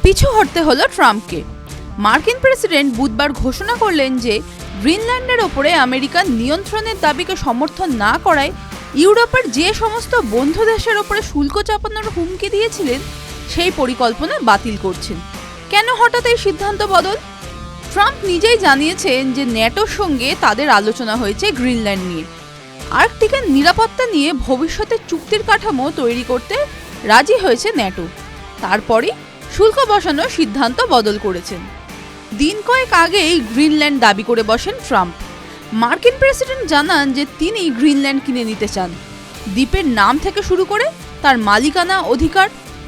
পিছু হটতে হলো ট্রাম্পকে। মার্কিন প্রেসিডেন্ট বুধবার ঘোষণা করলেন যে গ্রিনল্যান্ডের ওপরে আমেরিকার নিয়ন্ত্রণের দাবিকে সমর্থন না করায় ইউরোপের যে সমস্ত বন্ধু দেশের ওপরে শুল্ক চাপানোর হুমকি দিয়েছিলেন সেই পরিকল্পনা বাতিল করছেন। কেন হঠাৎ এই সিদ্ধান্ত বদল? ট্রাম্প নিজেই জানিয়েছেন যে ন্যাটোর সঙ্গে তাদের আলোচনা হয়েছে গ্রিনল্যান্ড নিয়ে। আর্কটিকের নিরাপত্তা নিয়ে ভবিষ্যতে চুক্তির কাঠামো তৈরি করতে রাজি হয়েছে ন্যাটো। তারপরই শুল্ক বসানোর সিদ্ধান্ত বদল করেছেন। দিন কয়েক আগেই গ্রিনল্যান্ড দাবি করে বসেন ট্রাম্প। মার্কিন প্রেসিডেন্ট জানান যে তিনি গ্রিনল্যান্ড কিনে নিতে চান। দ্বীপের নাম থেকে শুরু করে তার মালিকানা অধিকার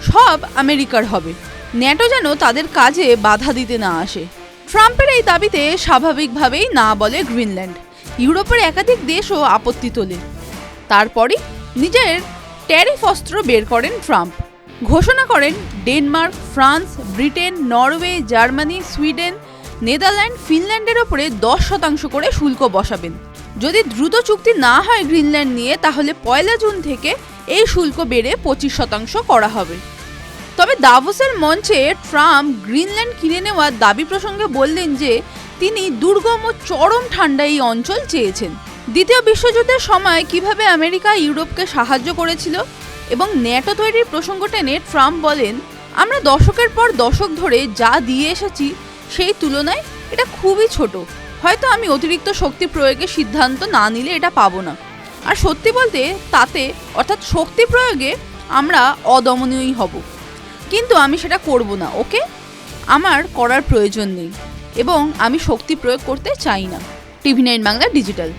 সব আমেরিকার হবে। ন্যাটো যেন তাদের কাজে বাধা দিতে না আসে। ট্রাম্পের এই দাবিতে স্বাভাবিকভাবেই না বলে গ্রিনল্যান্ড। ইউরোপের একাধিক দেশও আপত্তি তোলে। তারপরই নিজের ট্যারিফ অস্ত্র বের করেন ট্রাম্প। ঘোষণা করেন Denmark, France, Britain, Norway, Germany, Sweden, Netherland, ফিনল্যান্ডের ওপরে 10% করে শুল্ক বসাবেন। যদি দ্রুত চুক্তি না হয় গ্রিনল্যান্ড নিয়ে, তাহলে 1 জুন থেকে এই শুল্ক বেড়ে 25% করা হবে। তবে দাভোসের মঞ্চে ট্রাম্প গ্রিনল্যান্ড কিনে নেওয়ার দাবি প্রসঙ্গে বললেন যে তিনি দুর্গম ও চরম ঠান্ডা এই অঞ্চল চেয়েছেন। দ্বিতীয় বিশ্বযুদ্ধের সময় কিভাবে আমেরিকা ইউরোপকে সাহায্য করেছিল এবং ন্যাটো তৈরির প্রসঙ্গ টেনে ট্রাম্প বলেন, আমরা দশকের পর দশক ধরে যা দিয়ে এসেছি সেই তুলনায় এটা খুবই ছোট। হয়তো আমি অতিরিক্ত শক্তি প্রয়োগের সিদ্ধান্ত না নিলে এটা পাবো না। আর সত্যি বলতে তাতে অর্থাৎ শক্তি প্রয়োগে আমরা অদমনীয়ই হব, কিন্তু আমি সেটা করব না। ওকে, আমার করার প্রয়োজন নেই এবং আমি শক্তি প্রয়োগ করতে চাই না। TV9 Bangla digital.